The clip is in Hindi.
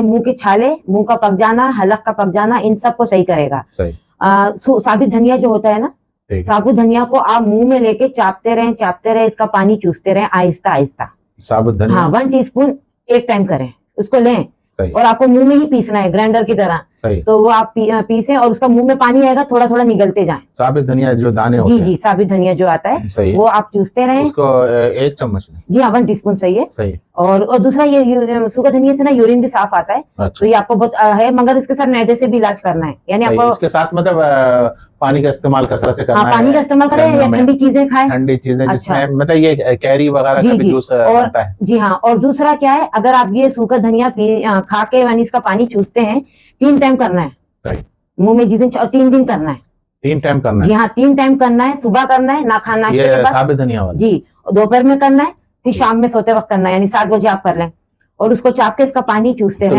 मुंह के छाले, मुंह का पक जाना, हलक का पक जाना, इन सब को सही करेगा। सही। साबित धनिया जो होता है ना, साबुत धनिया को आप मुंह में लेके चापते रहे, इसका पानी चूसते रहे आहिस्ता आहिस्ता। साबुत धनिया, हाँ, 1 टीस्पून एक टाइम करें, उसको लें। सही। और आपको मुंह में ही पीसना है, ग्राइंडर की तरह। सही। तो वो आप पीसे और उसका मुंह में पानी आएगा, थोड़ा थोड़ा निगलते जाएं। साबित धनिया जो दाने होते जी हैं। जी, साबित धनिया जो आता है, सही। वो आप चूसते रहें। उसको 1 चम्मच। जी हाँ, 1 टीस्पून सही है। सही। और दूसरा ये सूखा धनिया से ना यूरिन भी साफ आता है। अच्छा। तो ये आपको बहुत है, मगर इसके साथ मैदे से भी इलाज करना है, यानी आपको इसके साथ मतलब पानी का इस्तेमाल कसरत से करना है। पानी का इस्तेमाल करें या ठंडी चीजें खाएं। ठंडी चीजें जिसमें अच्छा। मतलब ये कैरी वगैरह का भी जूस बनता है। जी हाँ, और दूसरा क्या है, अगर आप ये सूखा धनिया खा के यानी इसका पानी चूसते हैं, 3 टाइम करना है। सही। मुंह में जिस दिन 3 दिन करना है। 3 टाइम करना है। जी हाँ, 3 टाइम करना है। सुबह करना है ना खाना ये साबित धनिया वाला। जी, दोपहर में करना है, फिर शाम में सोते वक्त करना है, यानी 7 बजे आप कर लें और उसको चाप के इसका पानी चूसते हैं।